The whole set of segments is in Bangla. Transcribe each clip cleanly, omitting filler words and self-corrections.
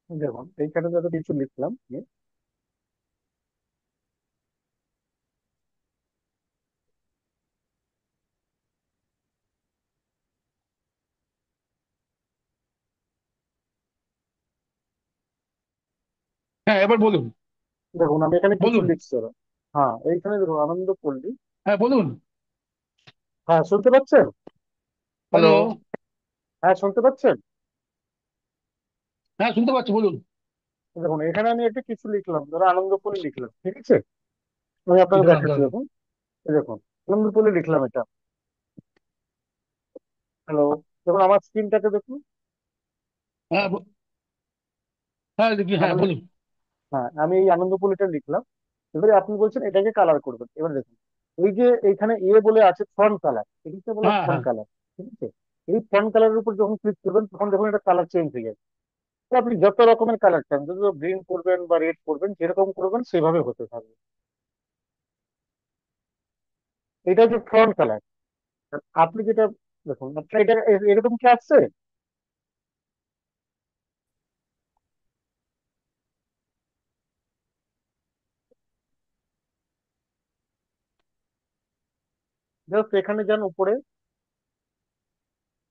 দেখুন এইখানে যত কিছু লিখলাম হ্যাঁ, এবার বলুন। দেখুন আমি এখানে কিছু বলুন। লিখছি ওরা। হ্যাঁ এইখানে দেখুন আনন্দ পল্লী। হ্যাঁ, বলুন। হ্যাঁ শুনতে পাচ্ছেন? হ্যালো। হ্যালো। হ্যাঁ শুনতে পাচ্ছেন? হ্যাঁ, শুনতে পাচ্ছি, বলুন। দেখুন এখানে আমি একটা কিছু লিখলাম, ধরো আনন্দপুরি লিখলাম, ঠিক আছে? আমি আপনাকে দাঁড়ান, দেখাচ্ছি, দাঁড়ান। দেখুন। এই দেখুন আনন্দপুরি লিখলাম এটা। হ্যালো। দেখুন আমার স্ক্রিনটাকে দেখুন। হ্যাঁ, হ্যাঁ, দেখি, হ্যাঁ, আমার বলুন। হ্যাঁ আমি এই আনন্দপুরিটা লিখলাম। এবারে আপনি বলছেন এটাকে কালার করবেন, এবার দেখুন এই যে এইখানে বলে আছে ফন্ট কালার, এটাকে বলে হ্যাঁ, ফন্ট হ্যাঁ। কালার, ঠিক আছে? এই ফন্ট কালারের উপর যখন ক্লিক করবেন তখন দেখুন এটা কালার চেঞ্জ হয়ে যাবে। তো আপনি যত রকমের কালার চান, যদি গ্রিন করবেন বা রেড করবেন, যেরকম করবেন সেভাবে হতে থাকবে। এটা হচ্ছে ফ্রন্ট কালার। আপনি যেটা দেখুন, আপনার এটা এরকম কি আসছে? জাস্ট এখানে যান উপরে,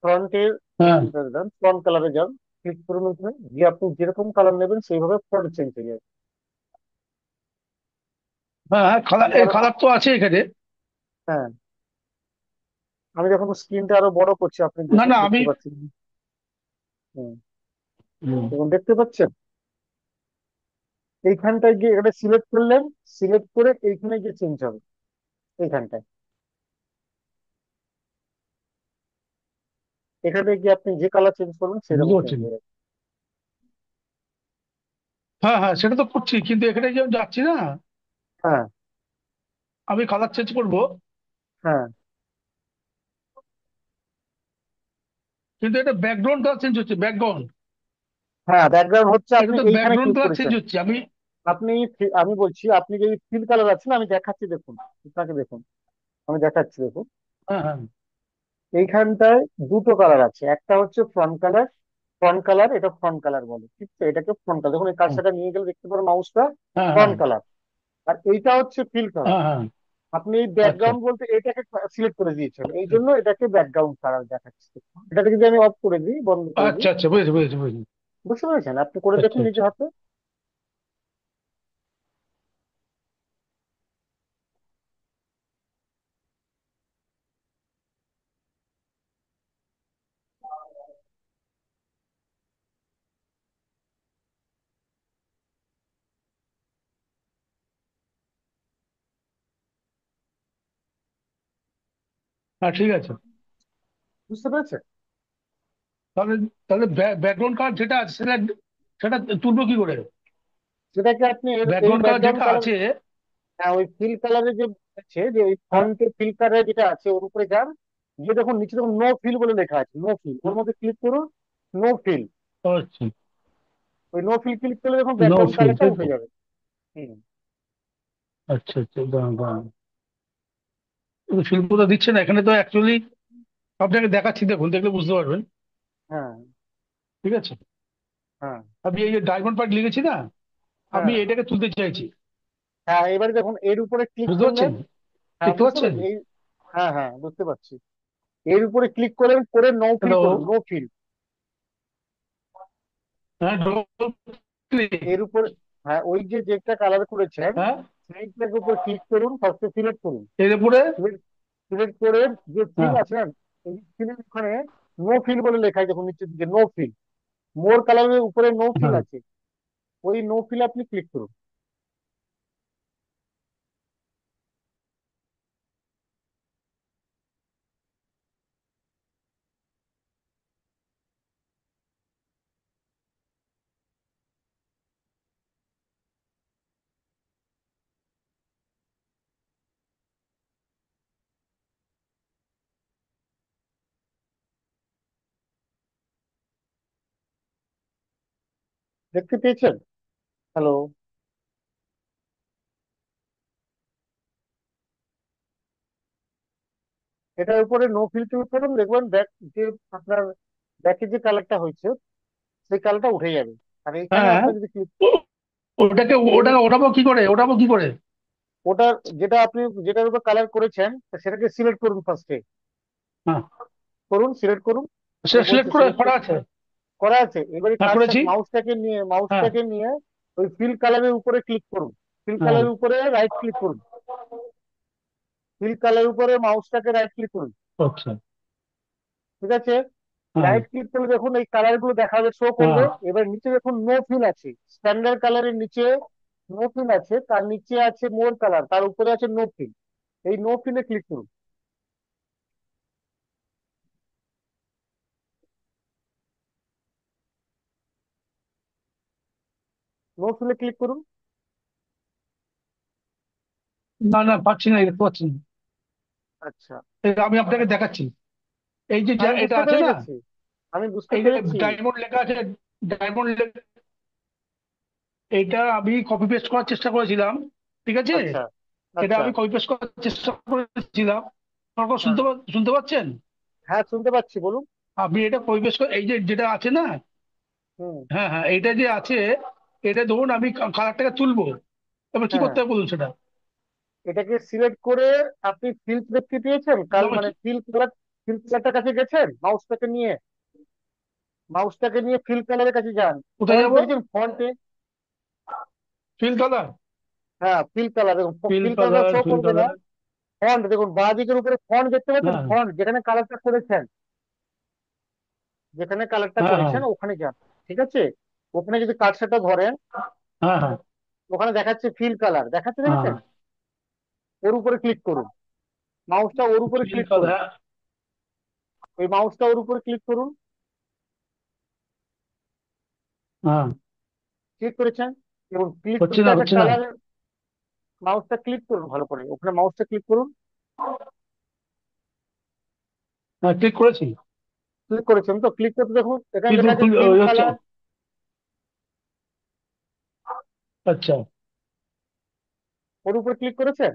ফ্রন্টের হ্যাঁ, যান, ফ্রন্ট কালারে যান, ক্লিক করুন ওখানে গিয়ে আপনি যেরকম কালার নেবেন সেইভাবে ফন্ট চেঞ্জ হয়ে যাবে। হ্যাঁ, হ্যাঁ, কালার, এই এবার কালার তো আছে এখানে। হ্যাঁ আমি যখন স্ক্রিনটা আরো বড় করছি আপনি না, দেখুন, না, আমি। দেখতে পাচ্ছেন? হুম, হুম। দেখুন দেখতে পাচ্ছেন? এইখানটায় গিয়ে এটা সিলেক্ট করলেন, সিলেক্ট করে এইখানে গিয়ে চেঞ্জ হবে এইখানটায়। এখানে গিয়ে আপনি যে কালার চেঞ্জ করবেন বুঝতে সেরকম চেঞ্জ পারছি না। হয়ে যাবে। হ্যাঁ, হ্যাঁ, সেটা তো করছি, কিন্তু এখানে যে আমি যাচ্ছি না। হ্যাঁ আমি কালার চেঞ্জ করব। হ্যাঁ কিন্তু এটা ব্যাকগ্রাউন্ড কালার চেঞ্জ হচ্ছে, ব্যাকগ্রাউন্ড। হ্যাঁ ব্যাকগ্রাউন্ড হচ্ছে এটা আপনি তো এইখানে ব্যাকগ্রাউন্ড ক্লিক কালার চেঞ্জ করেছেন। হচ্ছে, আমি। আপনি আমি বলছি আপনি যে ফিল কালার আছে না, আমি দেখাচ্ছি দেখুন, আপনাকে দেখুন, আমি দেখাচ্ছি দেখুন। হ্যাঁ, হ্যাঁ, এইখানটায় দুটো কালার আছে, একটা হচ্ছে ফ্রন্ট কালার, ফ্রন্ট কালার, এটা ফ্রন্ট কালার বলে, ঠিক আছে? এটাকে ফ্রন্ট কালার, দেখুন এই কাজটা নিয়ে গেলে দেখতে পারো মাউসটা, হ্যাঁ, হ্যাঁ, ফ্রন্ট কালার। আর এইটা হচ্ছে ফিল কালার। হ্যাঁ, হ্যাঁ। আপনি এই আচ্ছা, ব্যাকগ্রাউন্ড বলতে এটাকে সিলেক্ট করে দিয়েছেন, এই জন্য এটাকে ব্যাকগ্রাউন্ড কালার দেখাচ্ছে। এটাকে যদি আমি অফ করে দিই, বন্ধ করে দিই, আচ্ছা, আচ্ছা, বুঝেছি, বুঝেছি, বুঝেছি। বুঝতে পেরেছেন? আপনি করে আচ্ছা, দেখুন নিজে আচ্ছা। হাতে। হ্যাঁ, ঠিক আছে। বুঝতে পেরেছেন? তাহলে তাহলে ব্যাকগ্রাউন্ড কালার যেটা আছে সেটা সেটা তুলবো কি করে? সেটাকে আপনি এই ব্যাকগ্রাউন্ড কালার ব্যাকগ্রাউন্ড যেটা কালার, আছে। হ্যাঁ ওই ফিল কালারে যে আছে, যে ওই হ্যাঁ, ফন্টের ফিল কালার যেটা আছে ওর উপরে যান, গিয়ে দেখুন নিচে দেখুন নো ফিল বলে লেখা আছে, নো ফিল, ওর মধ্যে ক্লিক করুন। নো ফিল, আচ্ছা। ওই নো ফিল ক্লিক করলে দেখুন নো ব্যাকগ্রাউন্ড ফিল, কালারটা তাই তো? উঠে যাবে। হুম। আচ্ছা, আচ্ছা, দাঁড়ান, দাঁড়ান। শিল্পটা দিচ্ছে না এখানে তো অ্যাকচুয়ালি। আপনাকে দেখাচ্ছি, দেখুন, দেখলে বুঝতে পারবেন। হ্যাঁ ঠিক আছে। হ্যাঁ আমি এই যে ডায়মন্ড পার্ট লিখেছি না, আমি হ্যাঁ এটাকে তুলতে চাইছি। হ্যাঁ এবারে দেখুন এর উপরে ক্লিক বুঝতে করলেন। পারছেন? হ্যাঁ দেখতে বুঝতে পাচ্ছেন? পেরেছি এই, হ্যাঁ হ্যাঁ বুঝতে পারছি। এর উপরে ক্লিক করেন, করে নো ফিল হ্যালো। করুন, নো ফিল। হ্যাঁ, এর উপরে, হ্যাঁ ওই যে যেটা কালার করেছেন হ্যাঁ, সেইটার উপর ক্লিক করুন, ফার্স্টে সিলেক্ট করুন। এর উপরে। সিলেক্ট করে যে ফিল হ্যাঁ, আছে না, এই ফিলের ওখানে নো ফিল বলে লেখা আছে, দেখুন নিচের দিকে নো ফিল, মোর কালারের উপরে নো ফিল হ্যাঁ। আছে, ওই নো ফিল আপনি ক্লিক করুন। দেখতে পেয়েছেন? হ্যালো? এটার উপরে নো ফিল ক্লিক করুন, দেখবেন ব্যাক যে আপনার ব্যাকে যে কালারটা হয়েছে সেই কালারটা উঠে যাবে। আর এখানে হ্যাঁ, আপনি যদি ক্লিক ও- ওটাকে এই ওঠাবো কি করে, ওঠাবো কি করে? ওটার যেটা আপনি যেটার উপর কালার করেছেন সেটাকে সিলেক্ট করুন ফার্স্টে। হ্যাঁ, করুন, সিলেক্ট করুন। আমি সেটা বলছি সিলেক্ট করে সিলেক্ট করা আছে। করা আছে, এবারে হ্যাঁ, কার্সর করেছি। হ্যাঁ, মাউসটাকে নিয়ে ওই ফিল কালারের উপরে ক্লিক করুন। ফিল হ্যাঁ। কালারের উপরে রাইট ক্লিক করুন। ফিল কালারের উপরে মাউসটাকে রাইট ক্লিক করুন। আচ্ছা। ঠিক আছে? হ্যাঁ, রাইট ক্লিক করলে দেখুন এই কালার গুলো দেখাবে, শো করবে। হ্যাঁ। এবার নিচে দেখুন নো ফিল আছে, স্ট্যান্ডার্ড কালারের নিচে নো ফিল আছে, তার নিচে আছে মোর কালার, তার উপরে আছে নো ফিল। এই নো ফিলে ক্লিক করুন। নো ফিলে ক্লিক করুন। না, না, পাচ্ছি না, দেখতে পাচ্ছি না। আচ্ছা, আমি আপনাকে দেখাচ্ছি। এই যে আমি এটা বুঝতে আছে পেরে না, গেছি, আমি বুঝতে এই যে পেরেছি। ডায়মন্ড লেখা আছে, ডায়মন্ড, এইটা আমি কপি পেস্ট করার চেষ্টা করেছিলাম। ঠিক আছে, আচ্ছা, এটা আচ্ছা। আমি কপি পেস্ট করার চেষ্টা করেছিলাম। আপনারা হ্যাঁ, শুনতে পাচ্ছেন? হ্যাঁ, শুনতে পাচ্ছি, বলুন। আপনি এটা কপি পেস্ট করে, এই যে যেটা আছে না, হুম। হ্যাঁ, হ্যাঁ, এইটা যে আছে, এটা ধরুন আমি কালারটাকে তুলবো। এবার কি হ্যাঁ, করতে হবে বলুন সেটা? এটাকে সিলেক্ট করে আপনি ফিল দেখতে পেয়েছেন, কাল আমি মানে ফিল কালারটার কাছে গেছেন, মাউসটাকে নিয়ে ফিল কালারের কাছে যান। কোথায় ফন্ট যাব? দেখেছেন ফন্টে? Fill colour. হ্যাঁ, ফিল কালার দেখুন, fill fill colour colour, show fill করবে না। কালার। ফন্ট দেখুন, বাঁ দিকের উপরে ফন্ট দেখতে পাচ্ছেন, হ্যাঁ, ফন্ট যেখানে কালারটা করেছেন, যেখানে কালারটা হ্যাঁ, হ্যাঁ, করেছেন ওখানে যান। ঠিক আছে? ওখানে যদি কার্সারটা ধরেন, হ্যাঁ, হ্যাঁ, ওখানে দেখাচ্ছে ফিল কালার, দেখাচ্ছে, হ্যাঁ। দেখেছেন? ওর উপরে ক্লিক করুন, মাউসটা ওর উপরে ফিল ক্লিক করুন। কালার। ওই মাউসটা ওর উপরে ক্লিক করুন। হ্যাঁ। ক্লিক করেছেন এবং ক্লিক হচ্ছে করতে না, একটা হচ্ছে না। কালার, মাউসটা ক্লিক করুন ভালো করে, ওখানে মাউসটা ক্লিক করুন। হ্যাঁ, ক্লিক করেছি। ক্লিক করেছেন তো? ক্লিক করতে দেখুন এখানে কিন্তু লেখা আছে ফিল হচ্ছে। কালার। আচ্ছা। ওর উপরে ক্লিক করেছেন?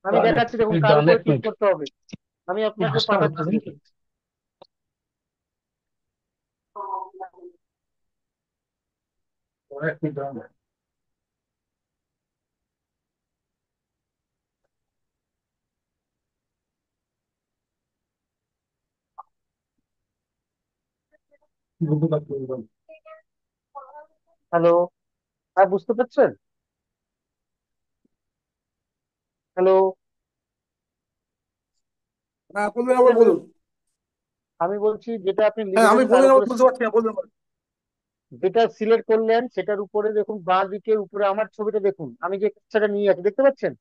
আমি ডান, দেখাচ্ছি, দেখুন কার ডান, উপরে এক ক্লিক মিনিট। করতে হবে। আমি আপনাকে মাসটা হচ্ছে পাঠাচ্ছি, নাকি? দেখুন। এক মিনিট দাঁড়ান। বলতে পারছি না। হ্যালো? হ্যাঁ, বুঝতে পারছেন? হ্যালো? হ্যাঁ, বলবেন আবার বলুন। আমি বলছি যেটা আপনি হ্যাঁ, আমি লিখেছেন তার বলবেন আবার উপরে বুঝতে পারছি না, বলবেন আবার। যেটা সিলেক্ট করলেন সেটার উপরে দেখুন, বাঁ দিকের উপরে আমার ছবিটা দেখুন, আমি যে কাজটা নিয়ে আছি দেখতে পাচ্ছেন?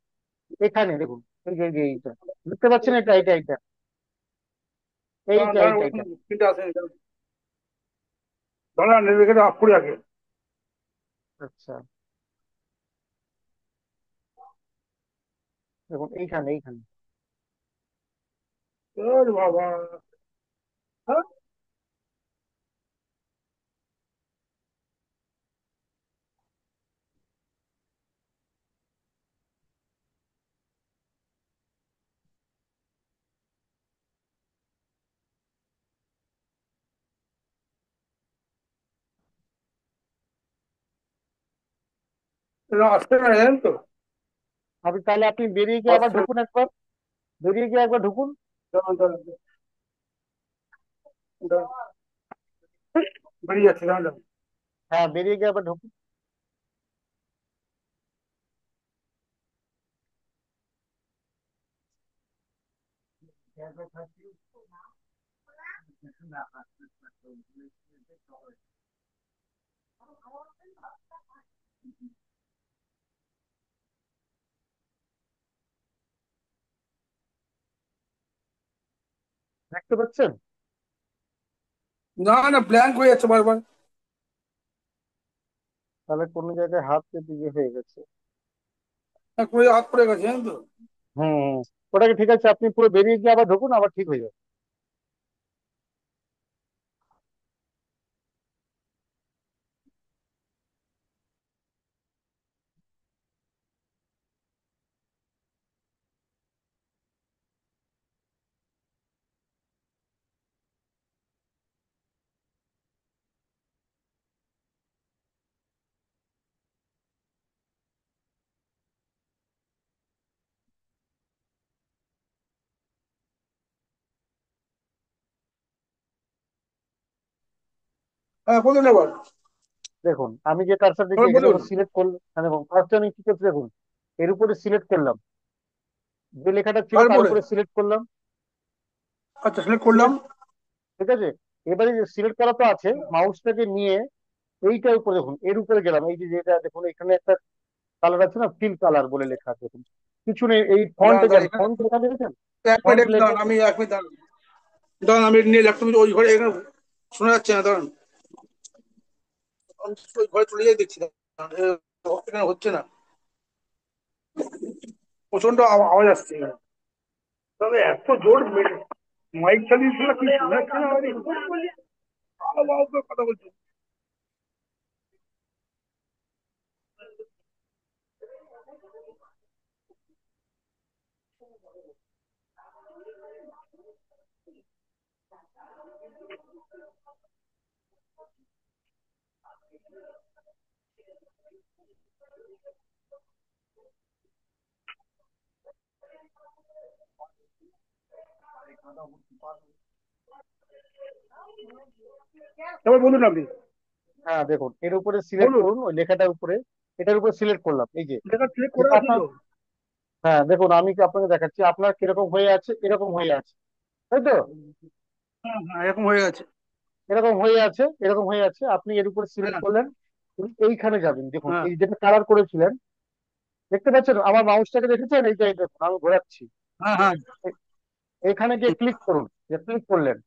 এখানে দেখুন, এই যে এইটা দেখতে পাচ্ছেন, এটা এটা এটা দাঁড়ান এইটা দাঁড়ান, এইটা ওরকম এটা প্রিন্ট আসেনি, দাঁড়ান দাঁড়ান, রেখে অফ করে আগে। আচ্ছা, দেখুন এইখানে এইখানে ওরে বাবা! হ্যাঁ? এটা আসছে না, জানেন তো? তাহলে আপনি বেরিয়ে গিয়ে আবার আসছে না। ঢুকুন একবার, বেরিয়ে গিয়ে একবার ঢুকুন। দাঁড়ান, দাঁড়ান, দাঁড়ান। বেরিয়ে যাচ্ছে, দাঁড়ান দাঁড়ান। হ্যাঁ, বেরিয়ে গিয়ে আবার ঢুকুন। দেখতে পাচ্ছেন? না না, ব্ল্যাঙ্ক হয়ে যাচ্ছে বারবার। তাহলে কোনো জায়গায় হাত কেটে ইয়ে হয়ে গেছে। হ্যাঁ, করে হাত পড়ে গেছে, জানেন তো? হুম, হুম। ওটাকে ঠিক আছে, আপনি পুরো বেরিয়ে গিয়ে আবার ঢুকুন, আবার ঠিক হয়ে যাবে। হ্যাঁ বলুন এবার। দেখুন আমি যে কার্সার দিকে এবার এখানে বলুন। যখন সিলেক্ট করলাম, হ্যাঁ দেখুন ফার্স্টে আমি কি করছি দেখুন, এর উপরে সিলেক্ট করলাম, যে লেখাটা ছিল তার তারপরে উপরে সিলেক্ট করলাম। আচ্ছা সিলেক্ট করলাম। সিলেক্ট, ঠিক আছে। এবারে যে সিলেক্ট করা তো আছে, মাউসটাকে নিয়ে এইটার উপরে দেখুন, এর উপরে গেলাম, এই যে যেটা দেখুন এখানে একটা কালার আছে না, ফিল কালার বলে লেখা আছে দেখুন, কিছু নেই, এই ফন্টে দাঁড়ান দাঁড়ান যান, এখানে ফন্ট লেখা দেখেছেন, এক মিনিট ফন্ট এক মিনিট লেখা। দাঁড়ান, আমি এক মিনিট দাঁড়ান। দাঁড়ান আমি নিয়ে ল্যাপটপ ওই ঘরে, এখানে শোনা যাচ্ছে না, দাঁড়ান। আমি ওই ঘরে চলে যাই দেখছি, দাঁড়ান। এখানে হচ্ছে না, প্রচন্ড আওয়াজ আসছে এখানে। তবে এত জোর মাইক চালিয়েছিল কি শোনা যাচ্ছে না আমাদের? আও আও করে কথা বলছে। এবার বলুন আপনি। হ্যাঁ দেখুন এর উপরে সিলেক্ট বলুন। করুন, ওই লেখাটার উপরে, এটার উপরে সিলেক্ট করলাম, এই যে লেখা সিলেক্ট করে যেটা আছে আপনার, তো? হ্যাঁ দেখুন আমি কি আপনাকে দেখাচ্ছি, আপনার কিরকম হয়ে আছে, এরকম হয়ে আছে, তাই তো, হ্যাঁ হ্যাঁ এরকম হয়ে গেছে। এরকম হয়ে আছে, এরকম হয়ে আছে, আপনি এর উপরে সিলেক্ট হ্যাঁ করলেন, এইখানে যাবেন, দেখুন হ্যাঁ এই যেটা কালার করেছিলেন, দেখতে পাচ্ছেন আমার মাউসটাকে দেখেছেন, এইটাই দেখুন আমি ঘোরাচ্ছি, হ্যাঁ হ্যাঁ। এখানে গিয়ে ক্লিক করুন, যে ক্লিক করলেন,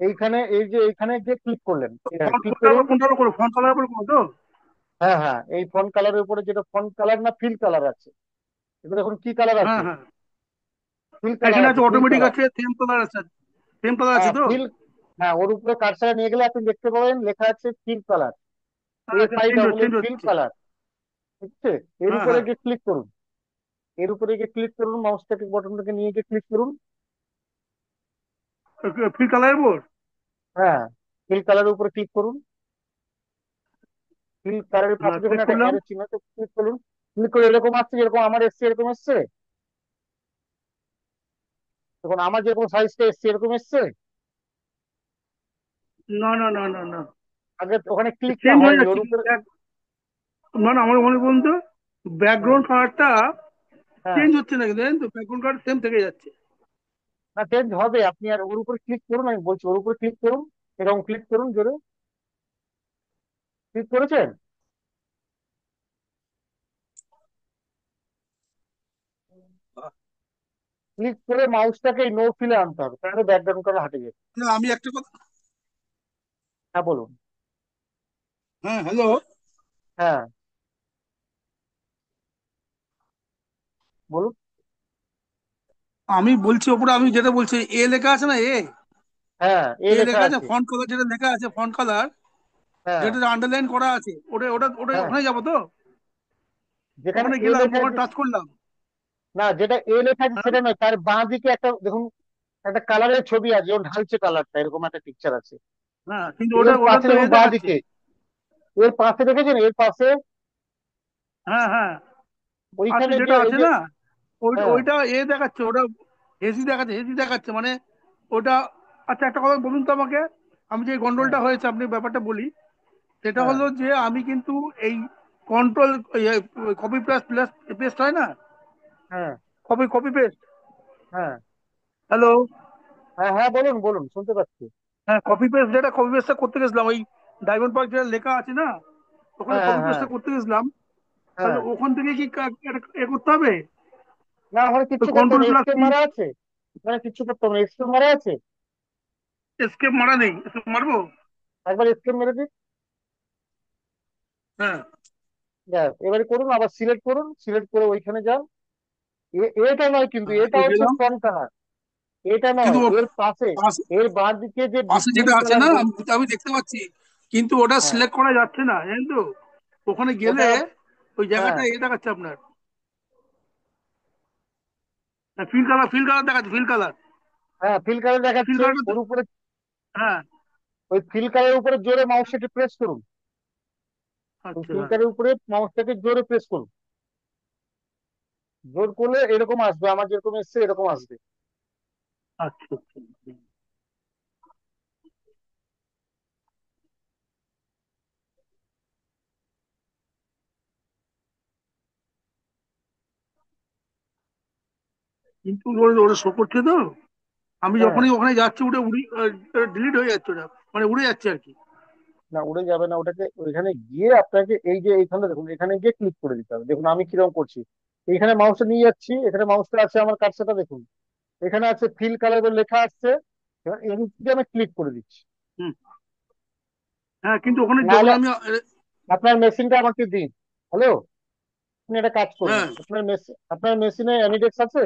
এইখানে এই যে এইখানে গিয়ে ক্লিক করলেন, ফন্ট ক্লিক কোনটার করুন। উপর কোনটার উপর ফন্ট কালার উপর কোনো তো? হ্যাঁ হ্যাঁ, এই ফন্ট কালারের উপরে যেটা ফন্ট কালার না ফিল কালার আছে, এবার দেখুন কি কালার হ্যাঁ আছে, হ্যাঁ ফিল কালার এখানে আছে, আছে, ফিল অটোমেটিক কালার। আছে, থিম কালার আছে। থিম কালার আছে হ্যাঁ তো? ফিল, হ্যাঁ ওর উপরে কার্সার নিয়ে গেলে আপনি দেখতে পাবেন লেখা আছে ফিল কালার, হ্যাঁ এফ আই চেঞ্জ ডাবল হচ্ছে এল চেঞ্জ ফিল হচ্ছে। কালার, ঠিক আছে। এর হ্যাঁ উপরে হ্যাঁ গিয়ে ক্লিক করুন, এর উপরে গিয়ে ক্লিক করুন, মাউসটাকে বটনটাকে নিয়ে গিয়ে ক্লিক করুন। ফিল কালারের উপর। হ্যাঁ ফিল কালারের উপরে ক্লিক করুন, ফিল কালারের হ্যাঁ পাশে দেখুন ক্লিক একটা করলাম। অ্যারো চিহ্ন আছে, ক্লিক করুন। ক্লিক করে এরকম আসছে, যেরকম আমার এসছে এরকম এসছে, দেখুন আমার যেরকম সাইজটা এসছে এরকম এসছে, না না না না না, আগে ওখানে ক্লিকটা চেঞ্জ হয়ে হয়নি যাচ্ছে ওর কি উপরে। না না, আমার মনে বলুন তো, হ্যাঁ ব্যাকগ্রাউন্ড কালারটা হ্যাঁ, চেঞ্জ হচ্ছে না কিন্তু, জানেন তো, ব্যাকগ্রাউন্ড কালার সেম থেকে যাচ্ছে। না চেঞ্জ হবে, আপনি আর ওর উপরে ক্লিক করুন, আমি বলছি ওর উপরে ক্লিক করুন, এরকম ক্লিক করুন জোরে, ক্লিক করেছেন, ক্লিক করে মাউসটাকে নো ফিলে আনতে হবে, তাহলে ব্যাকগ্রাউন্ড কালার হাটে যাবে। না, আমি একটা কথা। হ্যাঁ বলুন। হ্যাঁ হ্যালো। হ্যাঁ বলুন। আমি বলছি ওপরে, আমি যেটা বলছি এ লেখা আছে না, এ হ্যাঁ এ এ লেখা লেখা আছে, আছে। ফন্ট কালার যেটা লেখা আছে, ফন্ট কালার হ্যাঁ যেটা আন্ডারলাইন করা আছে, ওটা ওটা ওটা হ্যাঁ, ওখানে যাবো তো? যেখানে ওখানে এ গেলাম, লেখা ওখানে আছে, টাচ করলাম। না যেটা এ লেখা আছে হ্যাঁ সেটা নয়, তার বাঁ দিকে একটা দেখুন, একটা কালারের ছবি আছে, ওর ঢালছে কালারটা, এরকম একটা পিকচার আছে, হ্যাঁ, কিন্তু এর ওটা ওটা পাশে তো এ দেখুন বাঁ দেখাচ্ছে। দিকে, এর পাশে দেখেছেন, এর পাশে হ্যাঁ হ্যাঁ। আচ্ছা ওইখানে যেটা গিয়ে এই আছে যে, না, ওইটা হ্যাঁ ওইটা এ দেখাচ্ছে, ওটা হেসি দেখাচ্ছে, হেসি দেখাচ্ছে মানে ওটা। আচ্ছা একটা কথা বলুন তো আমাকে, আমি যে হ্যাঁ গন্ডগোলটা হয়েছে, আপনি ব্যাপারটা বলি। সেটা হ্যাঁ হলো যে আমি কিন্তু এই control, copy plus plus paste হয় না, হ্যাঁ কপি কপি পেস্ট। হ্যাঁ হ্যালো। হ্যাঁ হ্যাঁ বলুন বলুন, শুনতে পাচ্ছি। হ্যাঁ কপি পেস্ট, যেটা কপি পেস্টটা করতে গেছিলাম, ওই ডায়মন্ড পার্ক যেটা লেখা আছে না, ওখানে হ্যাঁ হ্যাঁ কপি হ্যাঁ পেস্টটা করতে গেছিলাম। তাহলে হ্যাঁ, ওখান থেকে কি এ করতে হবে? না ওখানে ওই কিচ্ছু করতে হবে কন্ট্রোল না, প্লাস এস্কেপ কি? মারা আছে, ওখানে কিচ্ছু করতে হবে না, এস্কেপ মারা আছে, এসকেপ মারা নেই, escape মারবো? একবার এস্কেপ মেরে দিন। হ্যাঁ। ব্যাস এবারে করুন, আবার সিলেক্ট করুন, সিলেক্ট করে ওইখানে যান, এটা নয় কিন্তু, হ্যাঁ, এটা ওই হচ্ছে গেলাম। ফ্রন্ট কালার, এটা কিন্তু নয়, এর পাশে, পাশে এর বাঁ দিকে যে পাশে ডিসপ্লে যেটা আছে কালার না, বল, আমি আমি দেখতে পাচ্ছি, কিন্তু ওটা হ্যাঁ সিলেক্ট করা যাচ্ছে না, জানেন তো। ওখানে গেলে ওটা, ওই হ্যাঁ জায়গাটা এ দেখাচ্ছে আপনার, ফিল কালার, ফিল কালার দেখাচ্ছে, ফিল কালার। হ্যাঁ ফিল কালার ফিল দেখাচ্ছে, কালারটা। ওর উপরে, হ্যাঁ। ওই ফিল কালারের উপরে জোরে মাউসটাকে প্রেস করুন, ওই আচ্ছা ফিল হ্যাঁ। কালারের উপরে মাউসটাকে জোরে প্রেস করুন, জোর করলে এরকম আসবে, আমার যেরকম এসছে এরকম আসবে। আচ্ছা আচ্ছা। কিন্তু ওটা ওটা শো করছে তো, আমি হ্যাঁ, যখনই ওখানে যাচ্ছি ওটা উড়ি ডিলিট হয়ে যাচ্ছে, ওটা মানে উড়ে যাচ্ছে আর কি। না উড়ে যাবে না, ওটাকে ওইখানে গিয়ে আপনাকে এই যে এইখানে দেখুন, এখানে গিয়ে ক্লিক করে দিতে হবে। দেখুন আমি কিরকম করছি, এইখানে মাউসটা নিয়ে যাচ্ছি, এখানে মাউসটা আছে, আমার কার্সারটা দেখুন, এখানে আছে ফিল কালার বলে লেখা আসছে। এবার এর উপরে আমি ক্লিক করে দিচ্ছি। হুম। হ্যাঁ, কিন্তু ওখানে যখন নাহলে আমি আপনার মেশিনটা আমাকে দিন। হ্যালো, আপনি একটা কাজ করুন, হ্যাঁ, আপনার মেশিনে অ্যানিডেক্স আছে?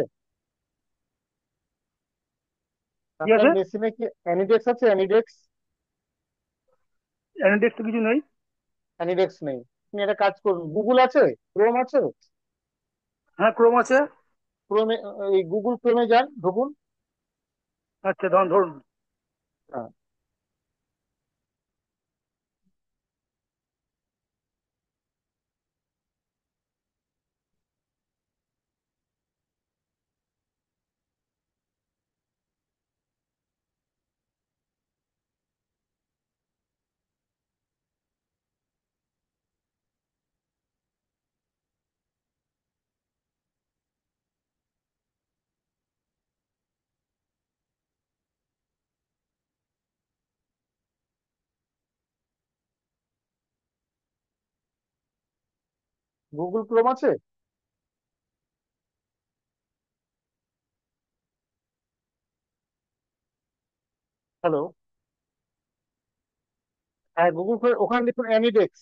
কি আপনার আছে? মেশিনে কি অ্যানিডেক্স আছে? অ্যানিডেক্স? অ্যানালিটিক্স তো কিছু নেই। অ্যানিডেক্স নেই? আপনি একটা কাজ করুন, গুগল আছে, ক্রোম আছে? হ্যাঁ, ক্রোম আছে। ক্রোমে, এই গুগল ক্রোমে যান, ঢুকুন। আচ্ছা, ধরুন ধরুন। হ্যাঁ, গুগল ক্রোম আছে। হ্যালো, হ্যাঁ গুগল ক্রোম, ওখানে দেখুন অ্যানিডেক্স,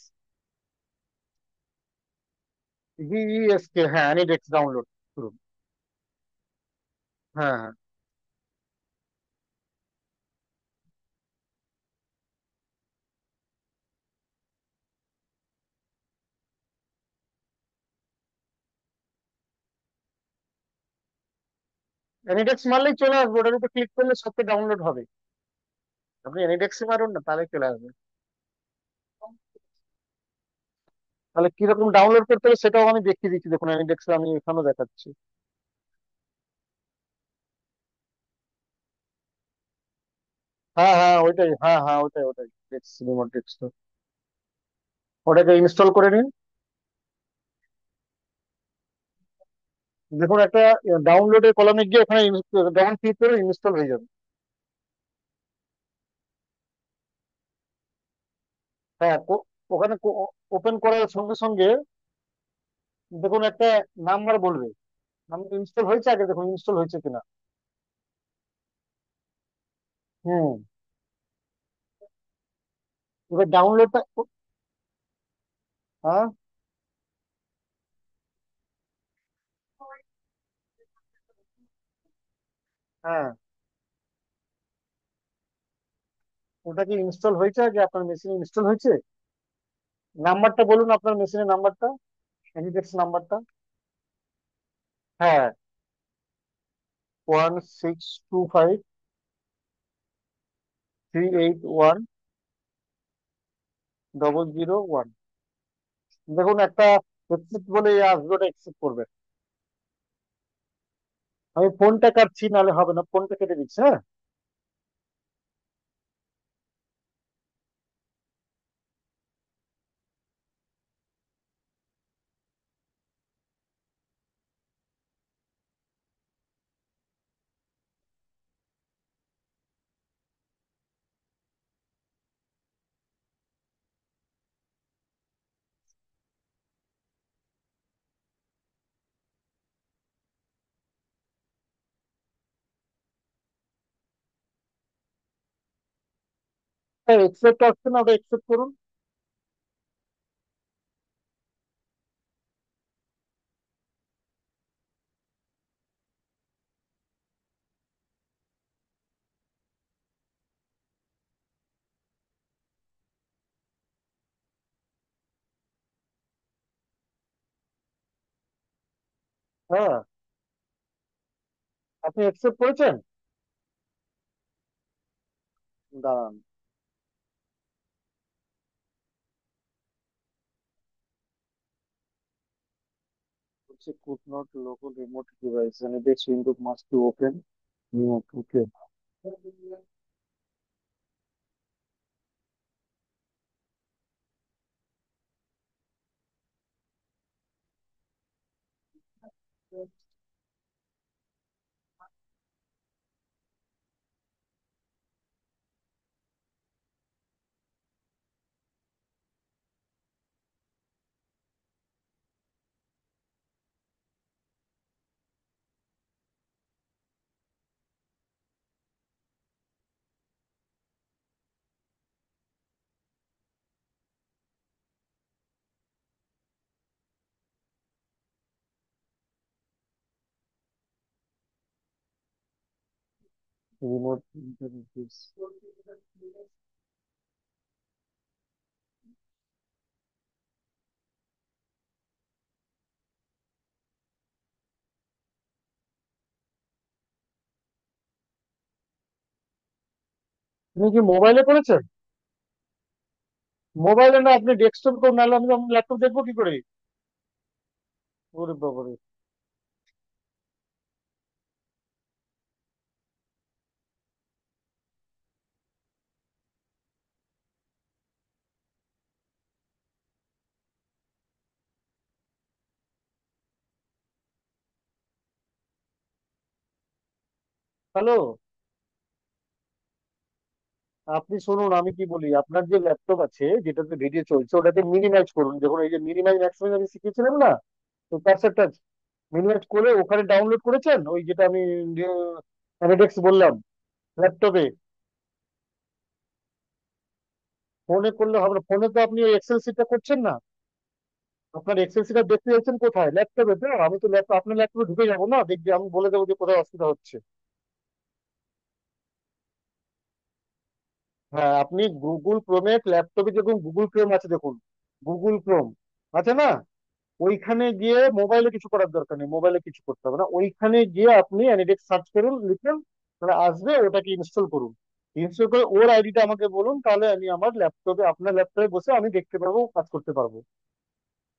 GESK, হ্যাঁ অ্যানিডেক্স ডাউনলোড করুন। হ্যাঁ হ্যাঁ, অ্যানিডেক্স মারলেই চলে আসবে, ওটার উপর ক্লিক করলে সবটা ডাউনলোড হবে। আপনি অ্যানিডেক্সে মারুন না, তাহলে চলে আসবে। তাহলে কিরকম ডাউনলোড করতে হবে সেটাও আমি দেখিয়ে দিচ্ছি, দেখুন অ্যানিডেক্সে আমি এখানেও দেখাচ্ছি। হ্যাঁ হ্যাঁ ওইটাই, হ্যাঁ হ্যাঁ ওটাই ওটাই, দেখছি রিমোট ডেস্কটপ। ওটাকে ইনস্টল করে নিন। দেখুন একটা ডাউনলোডের কলামে গিয়ে ওখানে ডাউন ক্লিক করে ইনস্টল হয়ে যাবে। হ্যাঁ, ওখানে ওপেন করার সঙ্গে সঙ্গে দেখুন একটা নাম্বার বলবে, ইনস্টল হয়েছে, আগে দেখুন ইনস্টল হয়েছে কিনা। হুম, এবার ডাউনলোডটা, হ্যাঁ হ্যাঁ, ওটা কি ইনস্টল হয়েছে, আগে আপনার মেশিনে ইনস্টল হয়েছে? নাম্বারটা বলুন, আপনার মেশিনের নাম্বারটা, অ্যানিডেক্স নাম্বারটা। হ্যাঁ, 16253810001। দেখুন একটা এক্সিট বলে আসবে, ওটা এক্সিট করবে। আমি ফোনটা কাটছি, নাহলে হবে না, ফোনটা কেটে দিচ্ছি, হ্যাঁ। এক্সেপ্ট আসছে না, ওটা এক্সেপ্ট করুন। হ্যাঁ, আপনি অ্যাকসেপ্ট করেছেন? দাঁড়ান, হচ্ছে could not local remote device and this window must be open new, okay. Remote interface. তুমি কি মোবাইলে করেছেন? মোবাইলে না, আপনি ডেস্কটপ করুন, নাহলে আমি ল্যাপটপ দেখবো কি করে? ওরে বাবারে। হ্যালো, আপনি শুনুন, আমি কি বলি, আপনার যে ল্যাপটপ আছে যেটাতে ভিডিও চলছে ওটাতে মিনিমাইজ করুন। দেখুন এই যে মিনিমাইজ ম্যাক্সিমাইজ আমি শিখিয়েছিলাম না, তো কার্সার টাচ মিনিমাইজ করে ওখানে ডাউনলোড করেছেন, ওই যেটা আমি অ্যানিডেক্স বললাম ল্যাপটপে। ফোনে করলে হবে না, ফোনে তো আপনি ওই এক্সেল শিটটা করছেন না। আপনার এক্সেল শিটটা দেখতে যাচ্ছেন কোথায়? ল্যাপটপে তো। আমি তো ল্যাপটপ, আপনার ল্যাপটপে ঢুকে যাবো না, দেখবি আমি বলে দেবো যে কোথায় অসুবিধা হচ্ছে। হ্যাঁ, আপনি গুগল ক্রোমে, ল্যাপটপে দেখুন গুগল ক্রোম আছে, দেখুন গুগল ক্রোম আছে না, ওইখানে গিয়ে, মোবাইলে কিছু করার দরকার নেই, মোবাইলে কিছু করতে হবে না, ওইখানে গিয়ে আপনি অ্যানিডেক্স সার্চ করুন, লিখুন, তাহলে আসবে, ওটাকে ইনস্টল করুন। ইনস্টল করে ওর আইডিটা আমাকে বলুন, তাহলে আমি আমার ল্যাপটপে, আপনার ল্যাপটপে বসে আমি দেখতে পারবো, কাজ করতে পারবো।